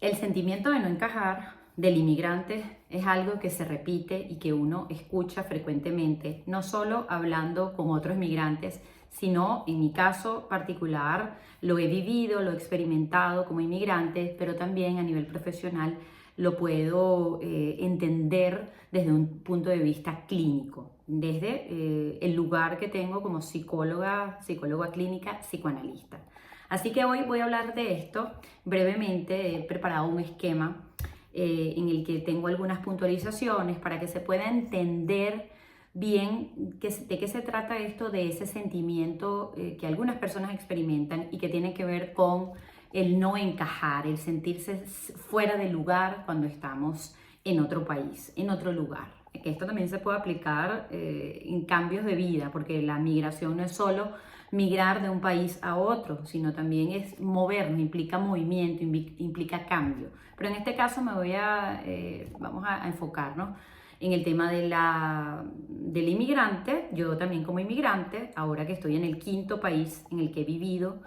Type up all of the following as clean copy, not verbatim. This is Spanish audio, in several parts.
El sentimiento de no encajar del inmigrante es algo que se repite y que uno escucha frecuentemente, no solo hablando con otros migrantes, sino en mi caso particular lo he vivido, lo he experimentado como inmigrante, pero también a nivel profesional lo puedo entender desde un punto de vista clínico, desde el lugar que tengo como psicóloga clínica, psicoanalista. Así que hoy voy a hablar de esto brevemente. He preparado un esquema en el que tengo algunas puntualizaciones para que se pueda entender bien de qué se trata esto de ese sentimiento que algunas personas experimentan y que tiene que ver con el no encajar, el sentirse fuera de lugar cuando estamos en otro país, en otro lugar. Esto también se puede aplicar en cambios de vida, porque la migración no es solo migrar de un país a otro, sino también es movernos, implica movimiento, implica cambio. Pero en este caso vamos a enfocarnos en el tema del inmigrante. Yo también como inmigrante, ahora que estoy en el quinto país en el que he vivido,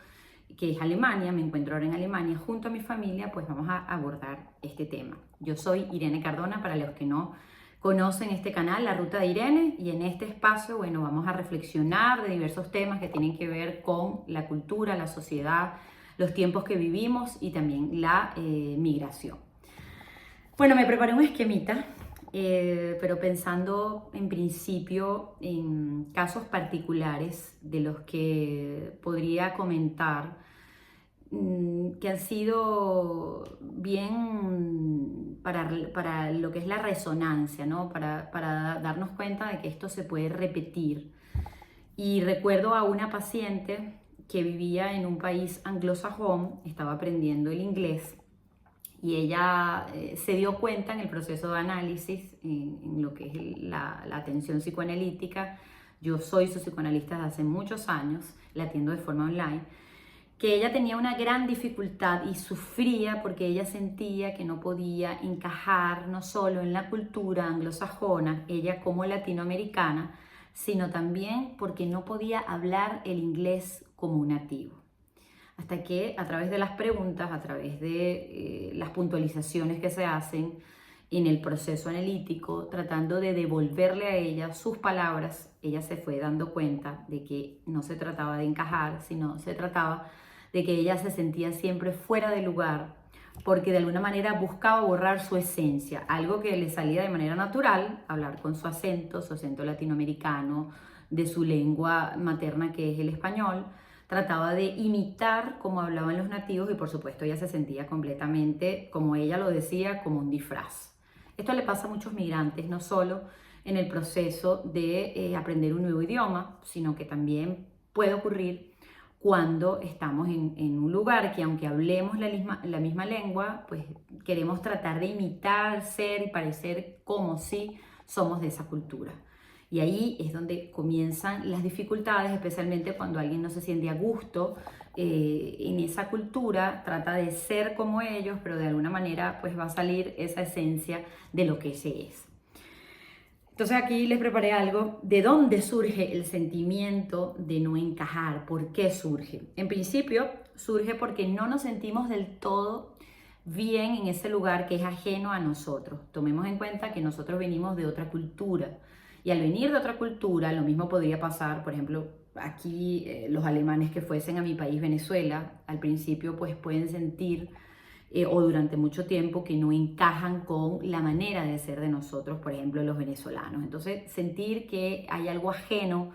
que es Alemania, me encuentro ahora en Alemania junto a mi familia, pues vamos a abordar este tema. Yo soy Irene Cardona, para los que no conocen este canal, La Ruta de Irene, y en este espacio, bueno, vamos a reflexionar de diversos temas que tienen que ver con la cultura, la sociedad, los tiempos que vivimos y también la migración. Bueno, me preparé un esquemita, pero pensando en principio en casos particulares de los que podría comentar, que han sido bien para lo que es la resonancia, ¿no? Para darnos cuenta de que esto se puede repetir. Y recuerdo a una paciente que vivía en un país anglosajón, estaba aprendiendo el inglés, y ella se dio cuenta en el proceso de análisis, en lo que es la atención psicoanalítica. Yo soy su psicoanalista desde hace muchos años, la atiendo de forma online, que ella tenía una gran dificultad y sufría porque ella sentía que no podía encajar no solo en la cultura anglosajona, ella como latinoamericana, sino también porque no podía hablar el inglés como un nativo. Hasta que a través de las preguntas, a través de las puntualizaciones que se hacen en el proceso analítico, tratando de devolverle a ella sus palabras, ella se fue dando cuenta de que no se trataba de encajar, sino se trataba de que ella se sentía siempre fuera de lugar, porque de alguna manera buscaba borrar su esencia, algo que le salía de manera natural, hablar con su acento latinoamericano, de su lengua materna que es el español. Trataba de imitar como hablaban los nativos y por supuesto ella se sentía completamente, como ella lo decía, como un disfraz. Esto le pasa a muchos migrantes, no solo en el proceso de aprender un nuevo idioma, sino que también puede ocurrir cuando estamos en un lugar que, aunque hablemos la misma lengua, pues queremos tratar de imitar, ser y parecer como si somos de esa cultura. Y ahí es donde comienzan las dificultades, especialmente cuando alguien no se siente a gusto en esa cultura, trata de ser como ellos, pero de alguna manera pues va a salir esa esencia de lo que se es. Entonces aquí les preparé algo de dónde surge el sentimiento de no encajar, por qué surge. En principio surge porque no nos sentimos del todo bien en ese lugar que es ajeno a nosotros. Tomemos en cuenta que nosotros venimos de otra cultura y al venir de otra cultura lo mismo podría pasar, por ejemplo, aquí los alemanes que fuesen a mi país Venezuela, al principio pues pueden sentir o durante mucho tiempo que no encajan con la manera de ser de nosotros, por ejemplo, los venezolanos. Entonces, sentir que hay algo ajeno,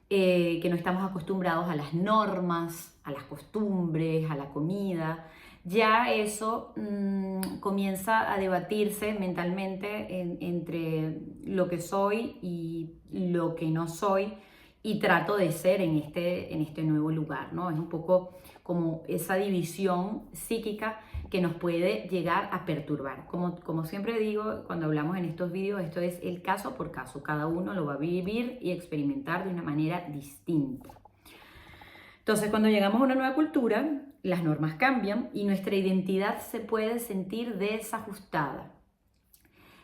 que no estamos acostumbrados a las normas, a las costumbres, a la comida, ya eso comienza a debatirse mentalmente entre lo que soy y lo que no soy y trato de ser en este nuevo lugar, ¿no? Es un poco como esa división psíquica que nos puede llegar a perturbar. Como siempre digo cuando hablamos en estos vídeos, esto es el caso por caso. Cada uno lo va a vivir y experimentar de una manera distinta. Entonces, cuando llegamos a una nueva cultura, las normas cambian y nuestra identidad se puede sentir desajustada.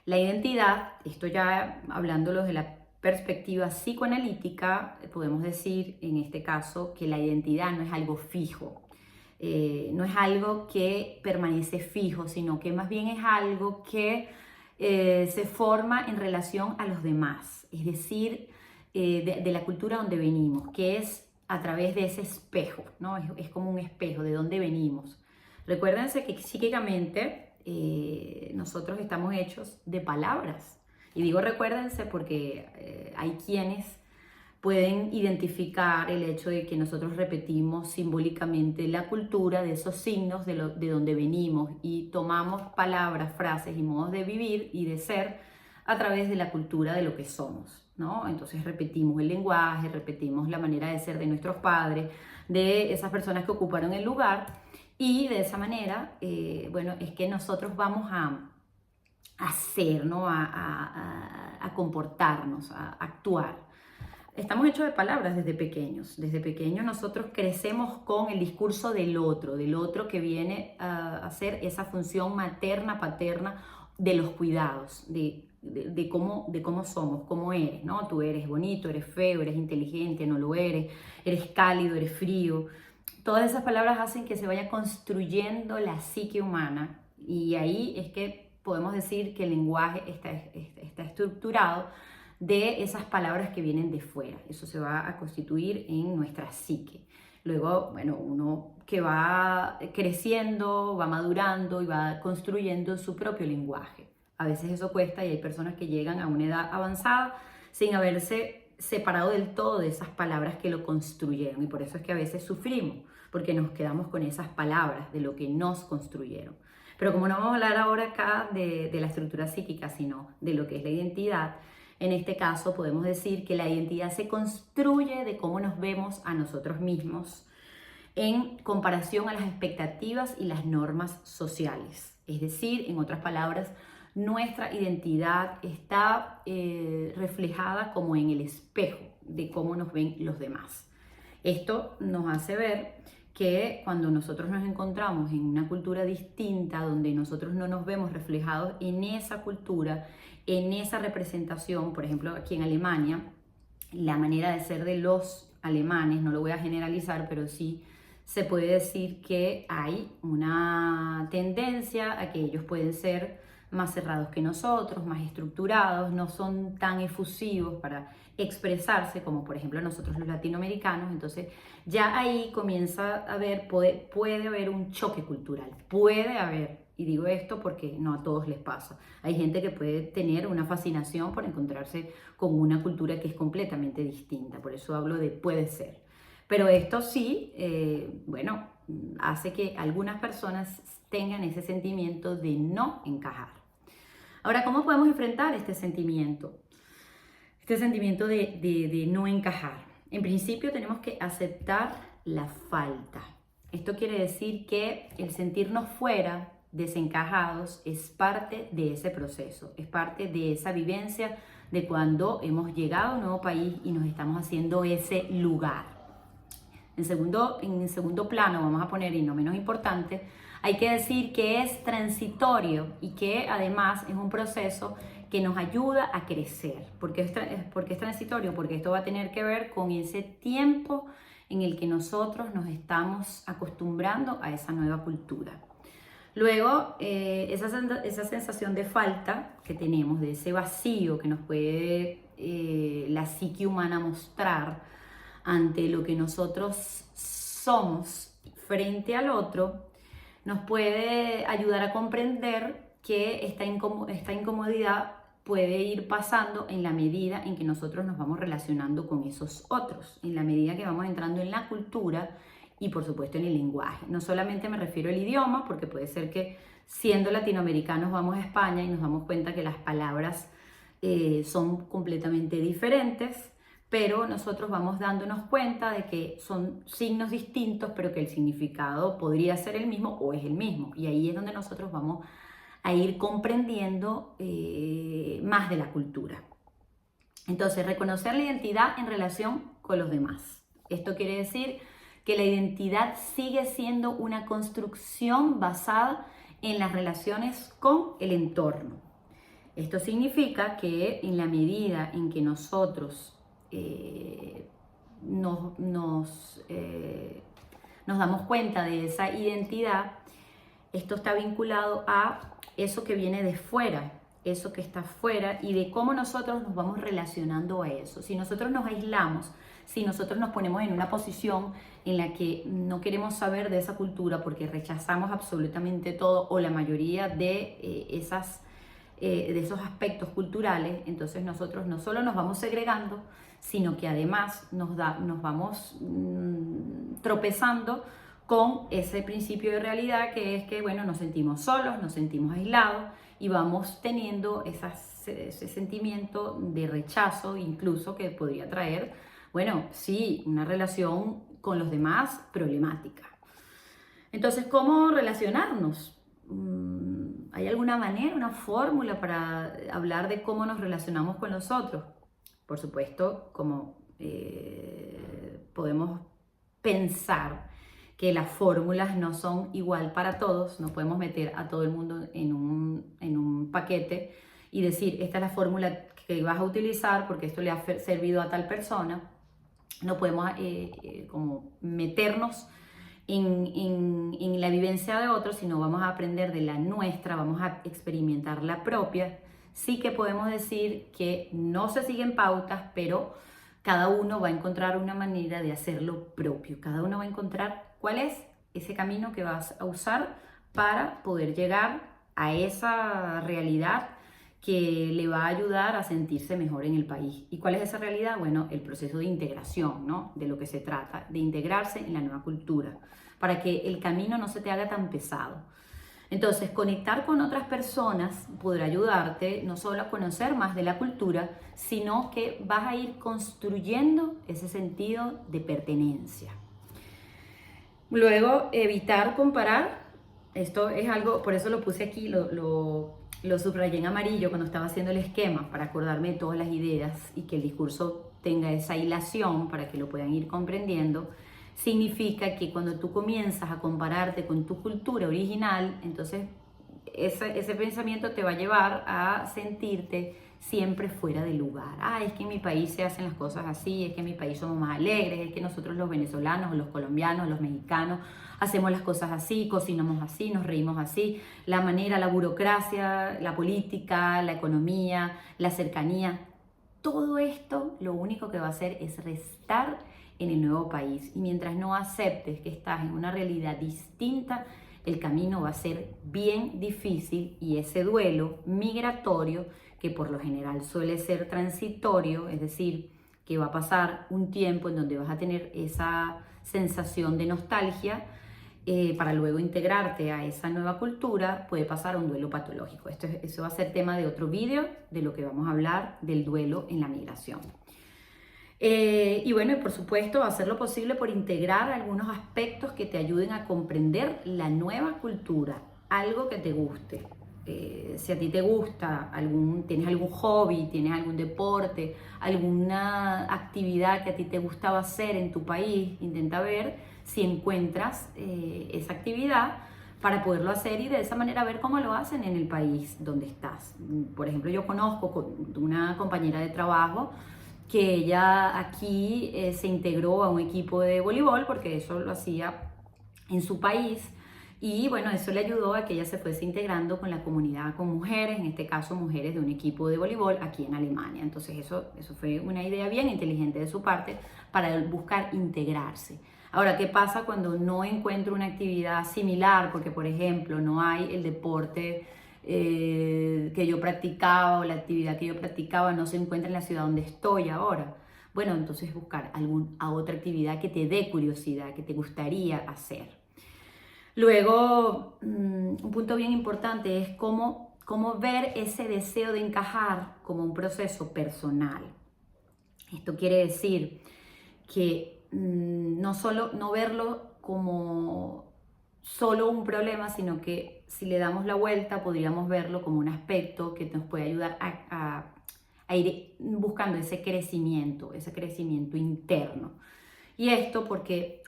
La identidad, esto ya hablándolo de la perspectiva psicoanalítica, podemos decir en este caso que la identidad no es algo fijo. no es algo que permanece fijo, sino que más bien es algo que se forma en relación a los demás, es decir, de la cultura donde venimos, que es a través de ese espejo, ¿no? Es como un espejo de dónde venimos. Recuérdense que psíquicamente nosotros estamos hechos de palabras. Y digo recuérdense porque hay quienes pueden identificar el hecho de que nosotros repetimos simbólicamente la cultura de esos signos de donde venimos y tomamos palabras, frases y modos de vivir y de ser a través de la cultura de lo que somos, ¿no? Entonces repetimos el lenguaje, repetimos la manera de ser de nuestros padres, de esas personas que ocuparon el lugar y de esa manera, bueno, es que nosotros vamos a hacer, ¿no? A comportarnos, a actuar. Estamos hechos de palabras desde pequeños. Desde pequeños nosotros crecemos con el discurso del otro que viene a hacer esa función materna, paterna de los cuidados, de cómo somos, cómo eres, ¿no? Tú eres bonito, eres feo, eres inteligente, no lo eres cálido, eres frío. Todas esas palabras hacen que se vaya construyendo la psique humana y ahí es que podemos decir que el lenguaje está estructurado de esas palabras que vienen de fuera. Eso se va a constituir en nuestra psique. Luego, bueno, uno que va creciendo, va madurando y va construyendo su propio lenguaje. A veces eso cuesta y hay personas que llegan a una edad avanzada sin haberse separado del todo de esas palabras que lo construyeron. Y por eso es que a veces sufrimos, porque nos quedamos con esas palabras de lo que nos construyeron. Pero como no vamos a hablar ahora acá de la estructura psíquica, sino de lo que es la identidad, en este caso podemos decir que la identidad se construye de cómo nos vemos a nosotros mismos en comparación a las expectativas y las normas sociales. Es decir, en otras palabras, nuestra identidad está reflejada como en el espejo de cómo nos ven los demás. Esto nos hace ver que cuando nosotros nos encontramos en una cultura distinta, donde nosotros no nos vemos reflejados en esa cultura, en esa representación, por ejemplo, aquí en Alemania, la manera de ser de los alemanes, no lo voy a generalizar, pero sí se puede decir que hay una tendencia a que ellos pueden ser más cerrados que nosotros, más estructurados, no son tan efusivos para expresarse como por ejemplo nosotros los latinoamericanos. Entonces ya ahí comienza a haber, puede haber un choque cultural, puede haber, y digo esto porque no a todos les pasa. Hay gente que puede tener una fascinación por encontrarse con una cultura que es completamente distinta, por eso hablo de puede ser. Pero esto sí, bueno, hace que algunas personas tengan ese sentimiento de no encajar. Ahora, ¿cómo podemos enfrentar este sentimiento? Este sentimiento de no encajar. En principio tenemos que aceptar la falta. Esto quiere decir que el sentirnos fuera, desencajados, es parte de ese proceso, es parte de esa vivencia de cuando hemos llegado a un nuevo país y nos estamos haciendo ese lugar. En segundo plano, vamos a poner, y no menos importante, hay que decir que es transitorio y que además es un proceso que nos ayuda a crecer. ¿Por qué es transitorio? Porque esto va a tener que ver con ese tiempo en el que nosotros nos estamos acostumbrando a esa nueva cultura. Luego, esa sensación de falta que tenemos, de ese vacío que nos puede la psique humana mostrar ante lo que nosotros somos frente al otro, nos puede ayudar a comprender que esta incomodidad puede ir pasando en la medida en que nosotros nos vamos relacionando con esos otros, en la medida que vamos entrando en la cultura y por supuesto en el lenguaje. No solamente me refiero al idioma, porque puede ser que siendo latinoamericanos vamos a España y nos damos cuenta que las palabras son completamente diferentes, pero nosotros vamos dándonos cuenta de que son signos distintos, pero que el significado podría ser el mismo o es el mismo. Y ahí es donde nosotros vamos a ir comprendiendo más de la cultura. Entonces, reconocer la identidad en relación con los demás. Esto quiere decir que la identidad sigue siendo una construcción basada en las relaciones con el entorno. Esto significa que en la medida en que nosotros nos nos damos cuenta de esa identidad, esto está vinculado a eso que viene de fuera, eso que está fuera y de cómo nosotros nos vamos relacionando a eso. Si nosotros nos aislamos, si nosotros nos ponemos en una posición en la que no queremos saber de esa cultura porque rechazamos absolutamente todo o la mayoría de esos aspectos culturales, entonces nosotros no solo nos vamos segregando, sino que además nos vamos tropezando con ese principio de realidad que es que, bueno, nos sentimos solos, nos sentimos aislados y vamos teniendo ese sentimiento de rechazo incluso que podría traer, bueno, sí, una relación con los demás problemática. Entonces, ¿cómo relacionarnos? ¿Hay alguna manera, una fórmula para hablar de cómo nos relacionamos con los otros? Por supuesto, como podemos pensar que las fórmulas no son igual para todos, no podemos meter a todo el mundo en un paquete y decir, esta es la fórmula que vas a utilizar porque esto le ha servido a tal persona. No podemos como meternos en la vivencia de otros, sino vamos a aprender de la nuestra, vamos a experimentar la propia. Sí que podemos decir que no se siguen pautas, pero cada uno va a encontrar una manera de hacerlo propio. Cada uno va a encontrar cuál es ese camino que vas a usar para poder llegar a esa realidad que le va a ayudar a sentirse mejor en el país. ¿Y cuál es esa realidad? Bueno, el proceso de integración, ¿no? De lo que se trata, de integrarse en la nueva cultura, para que el camino no se te haga tan pesado. Entonces, conectar con otras personas podrá ayudarte no solo a conocer más de la cultura, sino que vas a ir construyendo ese sentido de pertenencia. Luego, evitar comparar. Esto es algo, por eso lo puse aquí, lo subrayé en amarillo cuando estaba haciendo el esquema, para acordarme de todas las ideas y que el discurso tenga esa hilación para que lo puedan ir comprendiendo. Significa que cuando tú comienzas a compararte con tu cultura original, entonces ese pensamiento te va a llevar a sentirte siempre fuera de lugar. Es que en mi país se hacen las cosas así, es que en mi país somos más alegres, es que nosotros los venezolanos, los colombianos, los mexicanos hacemos las cosas así, cocinamos así, nos reímos así, la manera, la burocracia, la política, la economía, la cercanía, todo esto lo único que va a hacer es restar en el nuevo país. Y mientras no aceptes que estás en una realidad distinta, el camino va a ser bien difícil y ese duelo migratorio, que por lo general suele ser transitorio, es decir, que va a pasar un tiempo en donde vas a tener esa sensación de nostalgia, para luego integrarte a esa nueva cultura, puede pasar a un duelo patológico. Eso va a ser tema de otro vídeo, de lo que vamos a hablar del duelo en la migración. Y bueno, por supuesto, hacer lo posible por integrar algunos aspectos que te ayuden a comprender la nueva cultura, algo que te guste. Si a ti te gusta, tienes algún hobby, tienes algún deporte, alguna actividad que a ti te gustaba hacer en tu país, intenta ver si encuentras esa actividad para poderlo hacer y de esa manera ver cómo lo hacen en el país donde estás. Por ejemplo, yo conozco una compañera de trabajo que ella aquí se integró a un equipo de voleibol porque eso lo hacía en su país. Y bueno, eso le ayudó a que ella se fuese integrando con la comunidad, con mujeres, en este caso mujeres de un equipo de voleibol aquí en Alemania. Entonces eso fue una idea bien inteligente de su parte para buscar integrarse. Ahora, ¿qué pasa cuando no encuentro una actividad similar? Porque, por ejemplo, no hay el deporte que yo practicaba o la actividad que yo practicaba no se encuentra en la ciudad donde estoy ahora. Bueno, entonces buscar otra actividad que te dé curiosidad, que te gustaría hacer. Luego, un punto bien importante es cómo ver ese deseo de encajar como un proceso personal. Esto quiere decir que no verlo como solo un problema, sino que si le damos la vuelta podríamos verlo como un aspecto que nos puede ayudar a ir buscando ese crecimiento interno. Y esto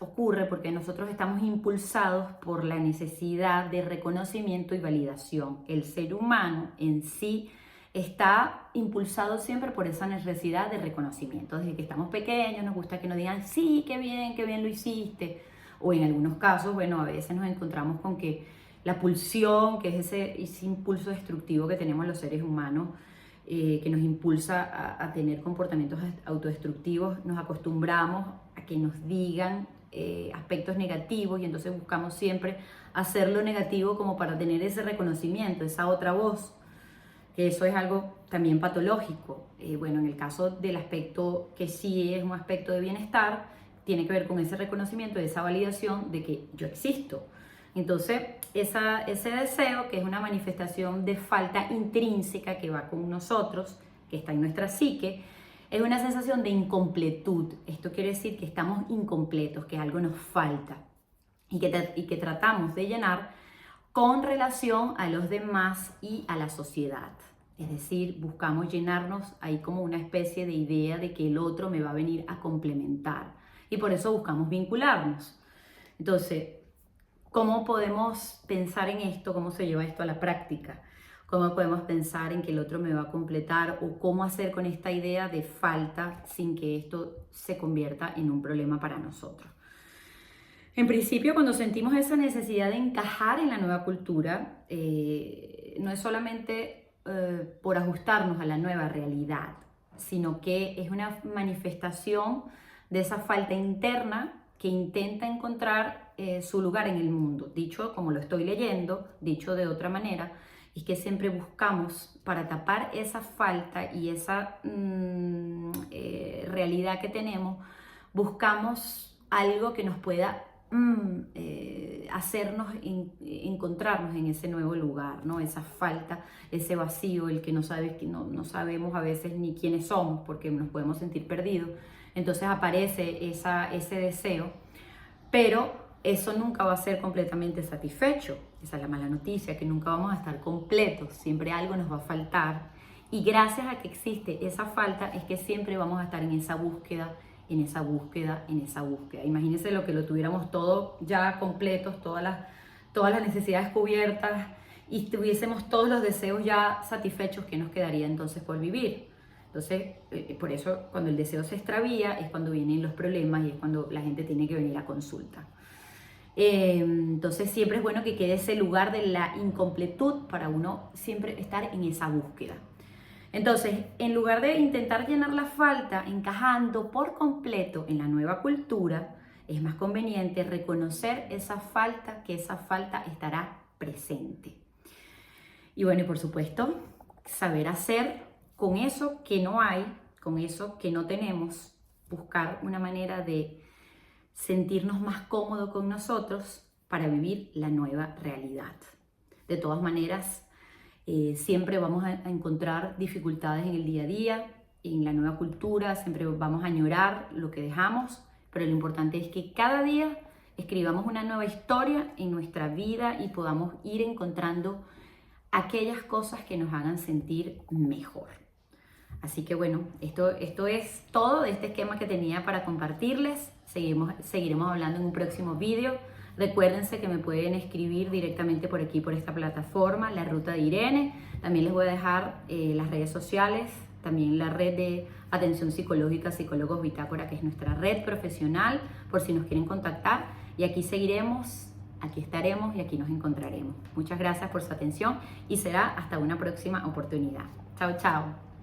ocurre porque nosotros estamos impulsados por la necesidad de reconocimiento y validación. El ser humano en sí está impulsado siempre por esa necesidad de reconocimiento. Desde que estamos pequeños nos gusta que nos digan, sí, qué bien lo hiciste. o en algunos casos, bueno, a veces nos encontramos con que la pulsión, que es ese impulso destructivo que tenemos los seres humanos, que nos impulsa a tener comportamientos autodestructivos, nos acostumbramos a que nos digan aspectos negativos y entonces buscamos siempre hacer lo negativo como para tener ese reconocimiento, esa otra voz, que eso es algo también patológico. Bueno, en el caso del aspecto que sí es un aspecto de bienestar, tiene que ver con ese reconocimiento, esa validación de que yo existo. Entonces, ese deseo, que es una manifestación de falta intrínseca que va con nosotros, que está en nuestra psique, es una sensación de incompletud. Esto quiere decir que estamos incompletos, que algo nos falta y que tratamos de llenar con relación a los demás y a la sociedad. Es decir, buscamos llenarnos ahí como una especie de idea de que el otro me va a venir a complementar y por eso buscamos vincularnos. Entonces, ¿cómo podemos pensar en esto? ¿Cómo se lleva esto a la práctica? ¿Cómo podemos pensar en que el otro me va a completar? ¿O cómo hacer con esta idea de falta sin que esto se convierta en un problema para nosotros? En principio, cuando sentimos esa necesidad de encajar en la nueva cultura, no es solamente por ajustarnos a la nueva realidad, sino que es una manifestación de esa falta interna que intenta encontrar su lugar en el mundo. Dicho como lo estoy leyendo, dicho de otra manera, es que siempre buscamos, para tapar esa falta y esa realidad que tenemos, buscamos algo que nos pueda hacernos encontrarnos en ese nuevo lugar, ¿no? Esa falta, ese vacío, el que no sabemos a veces ni quiénes somos porque nos podemos sentir perdidos. Entonces aparece ese deseo, pero eso nunca va a ser completamente satisfecho. Esa es la mala noticia, que nunca vamos a estar completos, siempre algo nos va a faltar. Y gracias a que existe esa falta es que siempre vamos a estar en esa búsqueda, en esa búsqueda, en esa búsqueda. Imagínense lo que lo tuviéramos todo ya completos, todas las necesidades cubiertas y tuviésemos todos los deseos ya satisfechos, ¿qué nos quedaría entonces por vivir? Entonces, por eso cuando el deseo se extravía es cuando vienen los problemas y es cuando la gente tiene que venir a consulta. Entonces siempre es bueno que quede ese lugar de la incompletud para uno siempre estar en esa búsqueda. Entonces, en lugar de intentar llenar la falta encajando por completo en la nueva cultura, es más conveniente reconocer esa falta, que esa falta estará presente. Y bueno, y por supuesto, saber hacer con eso que no hay, con eso que no tenemos, buscar una manera de sentirnos más cómodos con nosotros para vivir la nueva realidad. De todas maneras, siempre vamos a encontrar dificultades en el día a día, en la nueva cultura, siempre vamos a añorar lo que dejamos, pero lo importante es que cada día escribamos una nueva historia en nuestra vida y podamos ir encontrando aquellas cosas que nos hagan sentir mejor. Así que bueno, esto es todo de este esquema que tenía para compartirles. Seguiremos hablando en un próximo vídeo. Recuérdense que me pueden escribir directamente por aquí, por esta plataforma, La Ruta de Irene. También les voy a dejar las redes sociales, también la red de atención psicológica Psicólogos Bitácora, que es nuestra red profesional, por si nos quieren contactar. Y aquí seguiremos, aquí estaremos y aquí nos encontraremos. Muchas gracias por su atención y será hasta una próxima oportunidad. Chao, chao.